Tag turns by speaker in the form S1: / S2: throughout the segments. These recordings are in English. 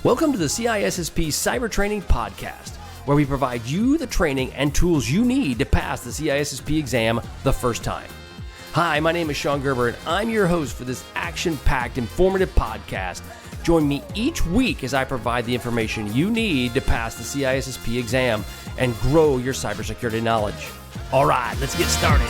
S1: Welcome to the CISSP Cyber Training Podcast, where we provide you the training and tools you need to pass the CISSP exam the first time. Hi, my name is Sean Gerber, and I'm your host for this action-packed, informative podcast. Join me each week as I provide the information you need to pass the CISSP exam and grow your cybersecurity knowledge. All right, let's get started.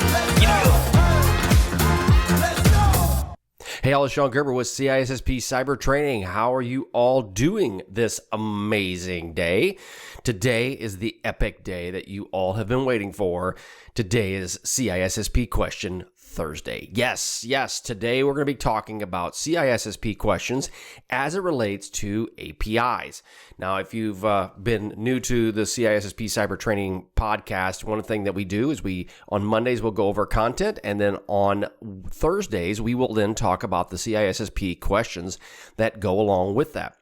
S1: Hey, all, it's Sean Gerber with CISSP Cyber Training. How are you all doing this amazing day? Today is the epic day that you all have been waiting for. Today is CISSP Question Thursday. Yes, today we're going to be talking about CISSP questions as it relates to APIs. Now, if you've been new to the CISSP Cyber Training Podcast, one thing that we do is on Mondays, we'll go over content, and then on Thursdays, we will then talk about the CISSP questions that go along with that.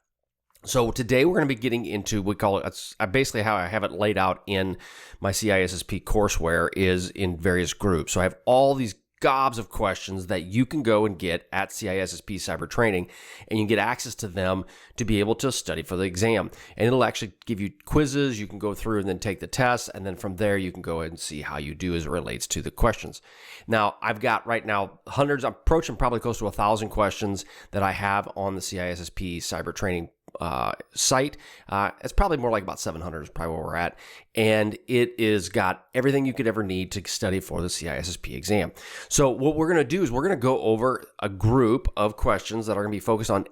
S1: So today we're going to be getting into, we call it, basically how I have it laid out in my CISSP courseware is in various groups. So I have all these gobs of questions that you can go and get at CISSP Cyber Training, and you can get access to them to be able to study for the exam. And it'll actually give you quizzes. You can go through and then take the test, and then from there you can go ahead and see how you do as it relates to the questions. Now, I've got right now hundreds, I'm approaching probably close to 1,000 questions that I have on the CISSP Cyber Training site. It's probably more like about 700 is probably where we're at. And it is got everything you could ever need to study for the CISSP exam. So what we're going to do is we're going to go over a group of questions that are going to be focused on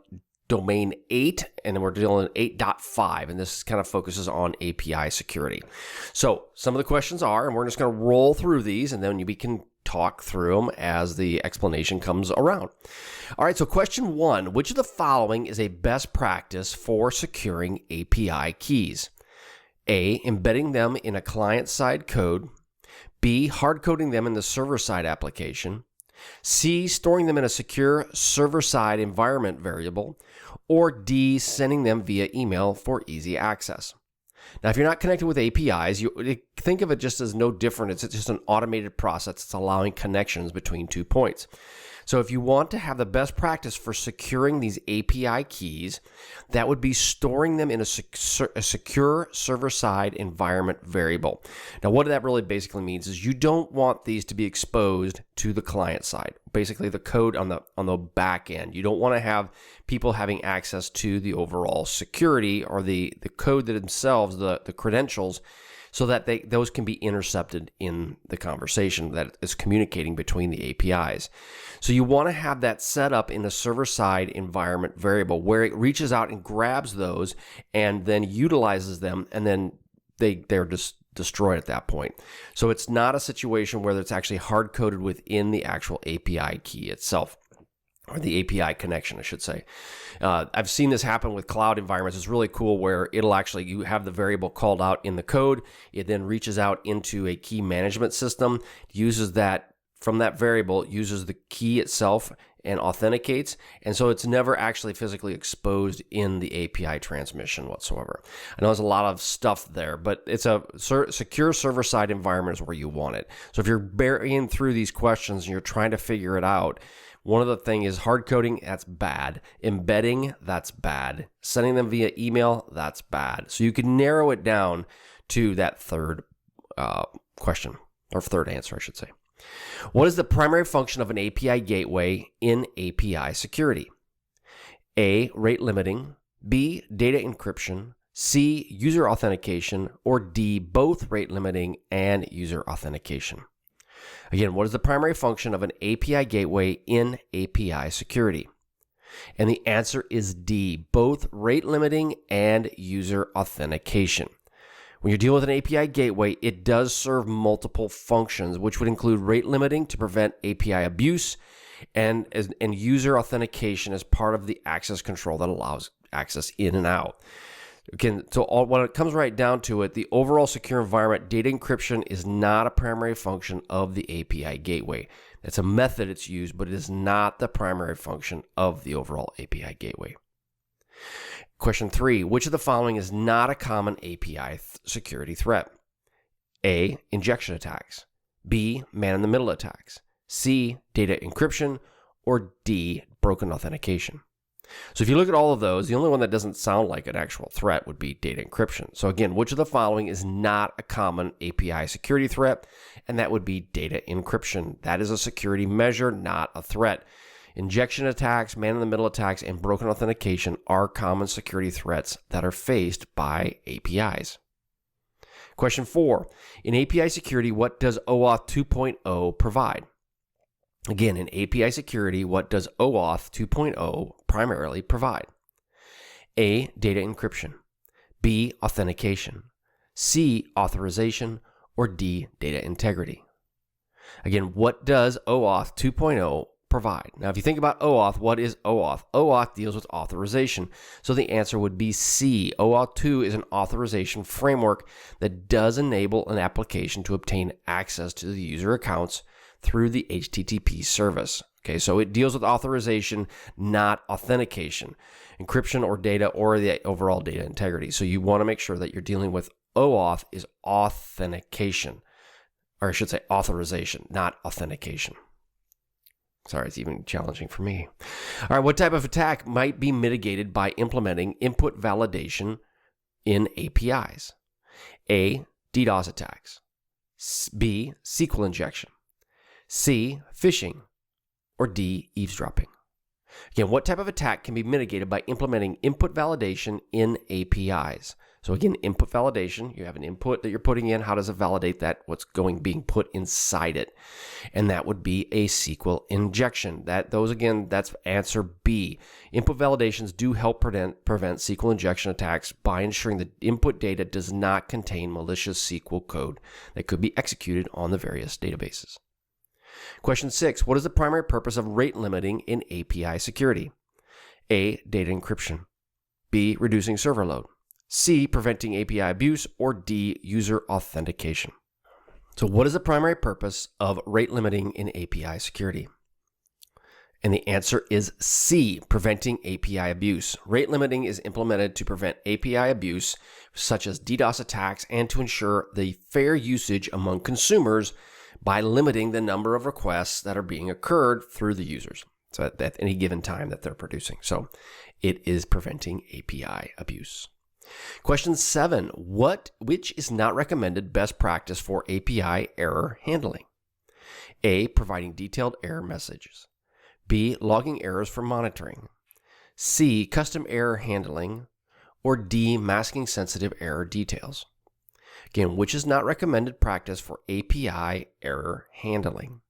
S1: domain 8, and then we're dealing with 8.5, and this kind of focuses on API security. So some of the questions are, and we're just going to roll through these, and then we can talk through them as the explanation comes around. All right, so question 1, which of the following is a best practice for securing API keys? A, embedding them in a client-side code. B, hard-coding them in the server-side application. C, storing them in a secure server-side environment variable. Or D, sending them via email for easy access. Now, if you're not connected with APIs, you think of it just as no different. It's just an automated process that's allowing connections between 2 points. So if you want to have the best practice for securing these API keys, that would be storing them in a secure server-side environment variable. Now, what that really basically means is you don't want these to be exposed to the client side, basically the code on the back end. You don't want to have people having access to the overall security or the code themselves, the credentials, so that those can be intercepted in the conversation that is communicating between the APIs. So you want to have that set up in a server-side environment variable where it reaches out and grabs those and then utilizes them, and then they're just destroyed at that point. So it's not a situation where it's actually hard-coded within the actual API key itself. Or the API connection, I should say. I've seen this happen with cloud environments. It's really cool where you have the variable called out in the code. It then reaches out into a key management system, uses that from that variable, uses the key itself and authenticates. And so it's never actually physically exposed in the API transmission whatsoever. I know there's a lot of stuff there, but it's a secure server-side environment is where you want it. So if you're burying through these questions and you're trying to figure it out, one of the things is hard coding, that's bad. Embedding, that's bad. Sending them via email, that's bad. So you can narrow it down to that third question, or third answer, I should say. What is the primary function of an API gateway in API security? A, rate limiting. B, data encryption. C, user authentication. Or D, both rate limiting and user authentication. Again, what is the primary function of an API gateway in API security? And the answer is D, both rate limiting and user authentication. When you're dealing with an API gateway, it does serve multiple functions, which would include rate limiting to prevent API abuse and user authentication as part of the access control that allows access in and out. Again, so when it comes right down to it, the overall secure environment, data encryption is not a primary function of the API gateway. It's a method it's used, but it is not the primary function of the overall API gateway. Question 3, which of the following is not a common API security threat? A, injection attacks. B, man-in-the-middle attacks. C, data encryption. Or D, broken authentication. So if you look at all of those, the only one that doesn't sound like an actual threat would be data encryption. So again, which of the following is not a common API security threat? And that would be data encryption. That is a security measure, not a threat. Injection attacks, man-in-the-middle attacks, and broken authentication are common security threats that are faced by APIs. Question 4. In API security, what does OAuth 2.0 provide? Again, in API security, what does OAuth 2.0 primarily provide? A. Data encryption. B. Authentication. C. Authorization. Or D. Data integrity. Again, what does OAuth 2.0 provide? Now, if you think about OAuth, what is OAuth? OAuth deals with authorization. So the answer would be C. OAuth 2 is an authorization framework that does enable an application to obtain access to the user accounts through the HTTP service. Okay, so it deals with authorization, not authentication, encryption or data or the overall data integrity. So you want to make sure that you're dealing with OAuth is authentication, or I should say authorization, not authentication. Sorry, it's even challenging for me. All right, what type of attack might be mitigated by implementing input validation in APIs? A. DDoS attacks. B. SQL injection. C. Phishing. Or D. Eavesdropping. Again, what type of attack can be mitigated by implementing input validation in APIs? So again, input validation, you have an input that you're putting in. How does it validate that what's being put inside it? And that would be a SQL injection. That's answer B. Input validations do help prevent SQL injection attacks by ensuring that input data does not contain malicious SQL code that could be executed on the various databases. Question 6. What is the primary purpose of rate limiting in API security? A. Data encryption. B. Reducing server load. C. Preventing API abuse. Or D. User authentication. So what is the primary purpose of rate limiting in API security? And the answer is C. Preventing API abuse. Rate limiting is implemented to prevent API abuse, such as DDoS attacks, and to ensure the fair usage among consumers by limiting the number of requests that are being occurred through the users, so at any given time that they're producing. So it is preventing API abuse. Question 7. Which is not recommended best practice for API error handling? A. Providing detailed error messages. B. Logging errors for monitoring. C. Custom error handling. Or D. Masking sensitive error details. Again, which is not recommended practice for API error handling?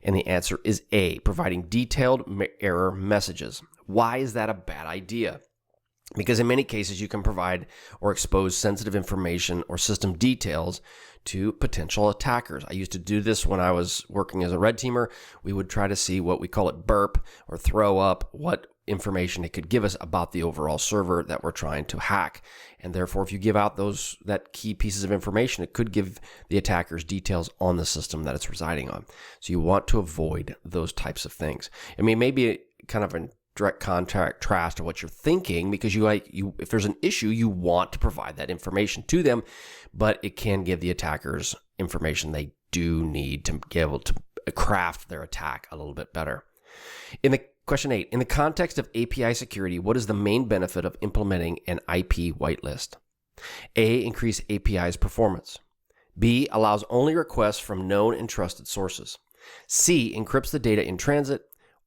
S1: And the answer is A. Providing detailed error messages. Why is that a bad idea? Because in many cases, you can provide or expose sensitive information or system details to potential attackers. I used to do this when I was working as a red teamer. We would try to see what we call it burp or throw up, what information it could give us about the overall server that we're trying to hack. And therefore, if you give out that key pieces of information, it could give the attackers details on the system that it's residing on. So you want to avoid those types of things. I mean, maybe kind of a direct contrast to what you're thinking, because if there's an issue, you want to provide that information to them, but it can give the attackers information they do need to be able to craft their attack a little bit better. Question 8, in the context of API security, what is the main benefit of implementing an IP whitelist? A. Increase API's performance. B. Allows only requests from known and trusted sources. C. Encrypts the data in transit.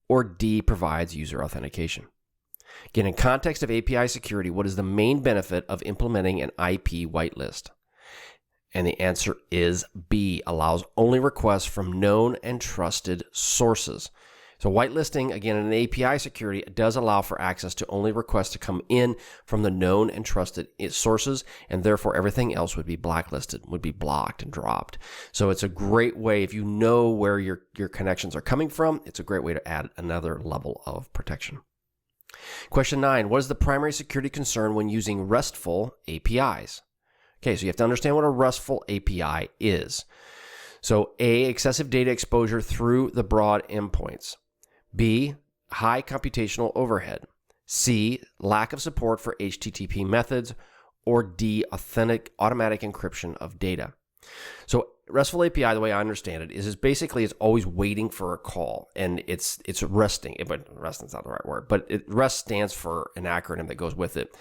S1: Or D. Provides user authentication. Again, in context of API security, what is the main benefit of implementing an IP whitelist? And the answer is B. Allows only requests from known and trusted sources. So whitelisting, again, in an API security, it does allow for access to only requests to come in from the known and trusted sources, and therefore everything else would be blacklisted, would be blocked and dropped. So it's a great way, if you know where your connections are coming from, it's a great way to add another level of protection. Question 9, what is the primary security concern when using RESTful APIs? Okay, so you have to understand what a RESTful API is. So A, excessive data exposure through the broad endpoints. B, high computational overhead. C, lack of support for HTTP methods. Or D, automatic encryption of data. So RESTful API, the way I understand it, is basically it's always waiting for a call, and it's resting. But resting's not the right word, but REST stands for an acronym that goes with it.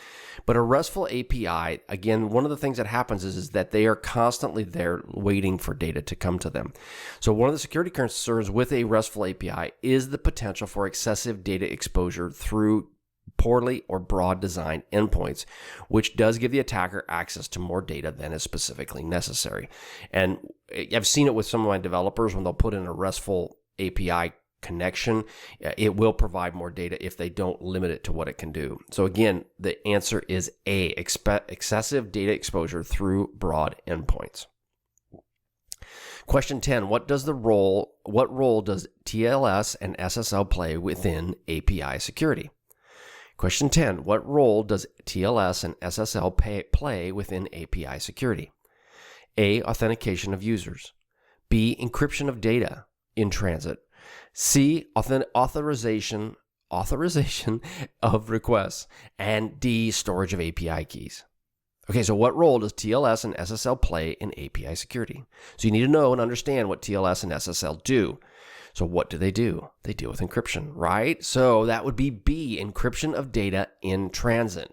S1: But a RESTful API, again, one of the things that happens is that they are constantly there waiting for data to come to them. So one of the security concerns with a RESTful API is the potential for excessive data exposure through poorly or broad design endpoints, which does give the attacker access to more data than is specifically necessary. And I've seen it with some of my developers when they'll put in a RESTful API connection, it will provide more data if they don't limit it to what it can do. So again, the answer is A, excessive data exposure through broad endpoints. Question 10, what role does TLS and SSL play within API security? Question 10, what role does TLS and SSL play within API security? A, authentication of users. B, encryption of data in transit. C, authorization of requests. And D, storage of API keys. Okay, so what role does TLS and SSL play in API security? So you need to know and understand what TLS and SSL do. So what do? They deal with encryption, right? So that would be B, encryption of data in transit.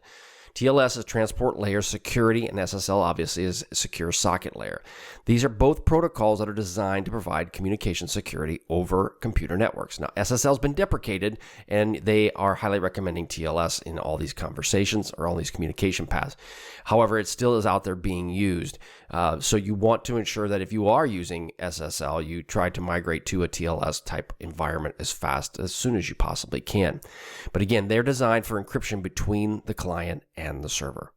S1: TLS is transport layer security, and SSL obviously is secure socket layer. These are both protocols that are designed to provide communication security over computer networks. Now, SSL has been deprecated, and they are highly recommending TLS in all these conversations or all these communication paths. However, it still is out there being used. So you want to ensure that if you are using SSL, you try to migrate to a TLS type environment as soon as you possibly can. But again, they're designed for encryption between the client and the server.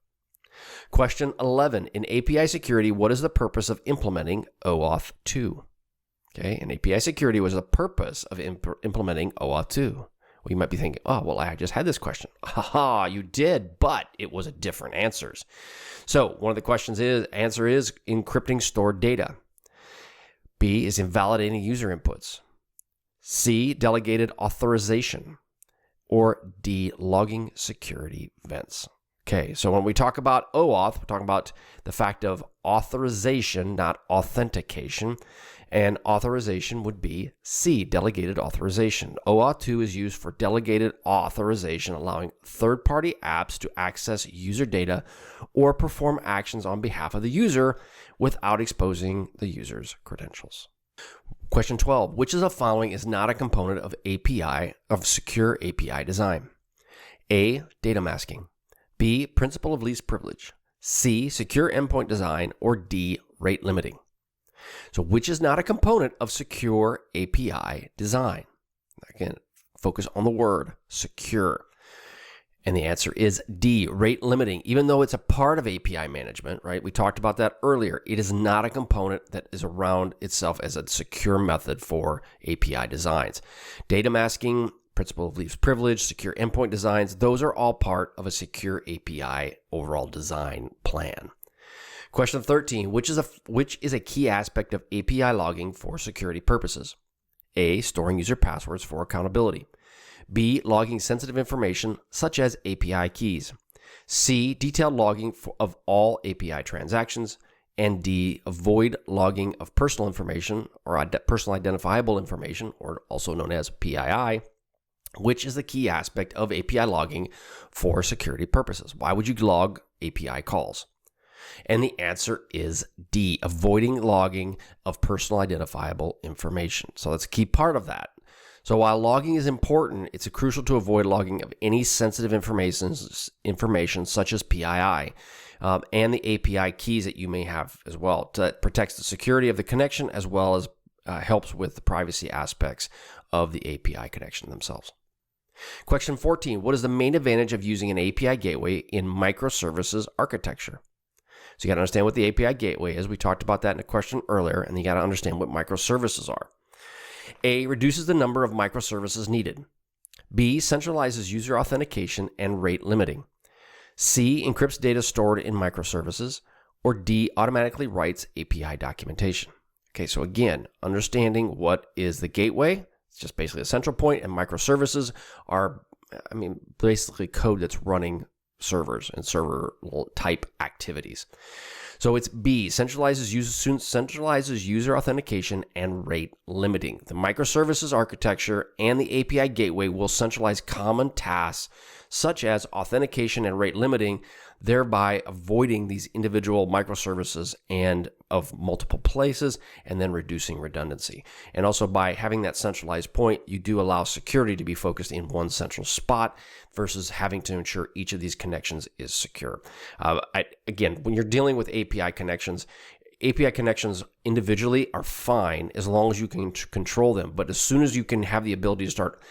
S1: Question 11. In API security, what is the purpose of implementing OAuth 2? Okay, in API security, what is the purpose of implementing OAuth 2? Well, you might be thinking, oh, well, I just had this question. Haha, you did, but it was a different answers. So one of the answer is encrypting stored data. B is invalidating user inputs. C, delegated authorization. Or D, logging security events. Okay, so when we talk about OAuth, we're talking about the fact of authorization, not authentication. And authorization would be C, delegated authorization. OAuth 2 is used for delegated authorization, allowing third-party apps to access user data or perform actions on behalf of the user without exposing the user's credentials. Question 12, which of the following is not a component of secure API design? A, data masking. B, principle of least privilege. C, secure endpoint design. Or D, rate limiting. So which is not a component of secure API design? Again, focus on the word secure. And the answer is D, rate limiting. Even though it's a part of API management, right? We talked about that earlier. It is not a component that is around itself as a secure method for API designs. Data masking, principle of least privilege, secure endpoint designs, those are all part of a secure API overall design plan. Question 13, which is a key aspect of API logging for security purposes? A, storing user passwords for accountability. B, logging sensitive information such as API keys. C, detailed logging of all API transactions. And D, avoid logging of personal information or personal identifiable information, or also known as PII, which is the key aspect of API logging for security purposes. Why would you log API calls? And the answer is D, avoiding logging of personal identifiable information. So that's a key part of that. So while logging is important, it's crucial to avoid logging of any sensitive information such as PII and the API keys that you may have as well. That protects the security of the connection as well as helps with the privacy aspects of the API connection themselves. Question 14, what is the main advantage of using an API gateway in microservices architecture? So you got to understand what the API gateway is. We talked about that in a question earlier, and you got to understand what microservices are. A, reduces the number of microservices needed. B, centralizes user authentication and rate limiting. C, encrypts data stored in microservices. Or D, automatically writes API documentation. Okay, so again, understanding what is the gateway, it's just basically a central point, and microservices are, basically code that's running servers and server type activities. So it's B, centralizes user authentication and rate limiting. The microservices architecture and the API gateway will centralize common tasks such as authentication and rate limiting, thereby avoiding these individual microservices and of multiple places, and then reducing redundancy. And also by having that centralized point, you do allow security to be focused in one central spot versus having to ensure each of these connections is secure. Again, when you're dealing with API connections individually are fine as long as you can control them. But as soon as you can have the ability to start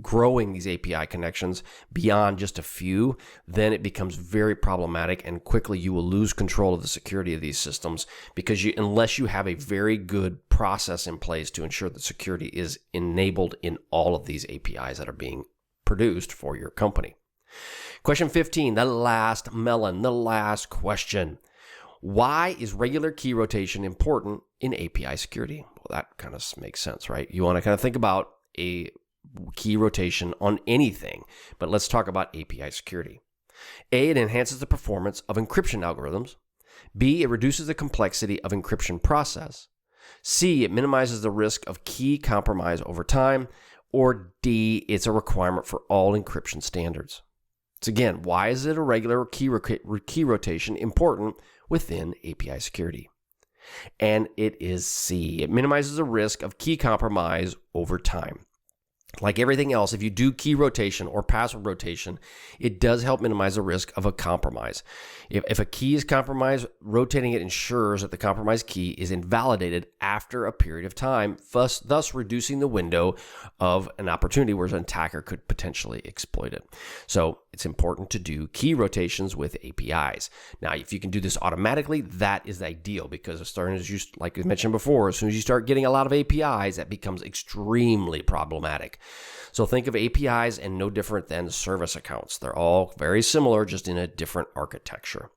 S1: growing these API connections beyond just a few, then it becomes very problematic, and quickly you will lose control of the security of these systems because unless you have a very good process in place to ensure that security is enabled in all of these APIs that are being produced for your company. Question 15, the last melon, the last question. Why is regular key rotation important in API security? Well, that kind of makes sense, right? You want to kind of think about a key rotation on anything, but let's talk about API security. A, it enhances the performance of encryption algorithms. B, it reduces the complexity of encryption process. C, it minimizes the risk of key compromise over time. Or D, it's a requirement for all encryption standards. So again, why is it a regular key rotation important within API security? And it is C, it minimizes the risk of key compromise over time. Like everything else, if you do key rotation or password rotation, it does help minimize the risk of a compromise. If a key is compromised, rotating it ensures that the compromised key is invalidated after a period of time, thus reducing the window of an opportunity where an attacker could potentially exploit it. So it's important to do key rotations with APIs. Now, if you can do this automatically, that is ideal because like we mentioned before, as soon as you start getting a lot of APIs, that becomes extremely problematic. So think of APIs and no different than service accounts. They're all very similar, just in a different architecture.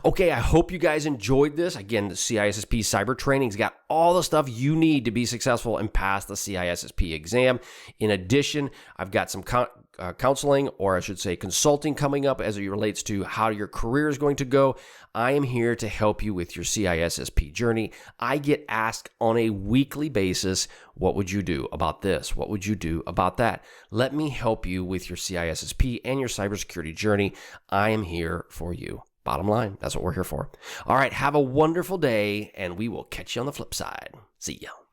S1: Okay, I hope you guys enjoyed this. Again, the CISSP Cyber Training's got all the stuff you need to be successful and pass the CISSP exam. In addition, I've got some counseling, or I should say consulting, coming up as it relates to how your career is going to go. I am here to help you with your CISSP journey. I get asked on a weekly basis, what would you do about this? What would you do about that? Let me help you with your CISSP and your cybersecurity journey. I am here for you. Bottom line, that's what we're here for. All right, have a wonderful day, and we will catch you on the flip side. See ya.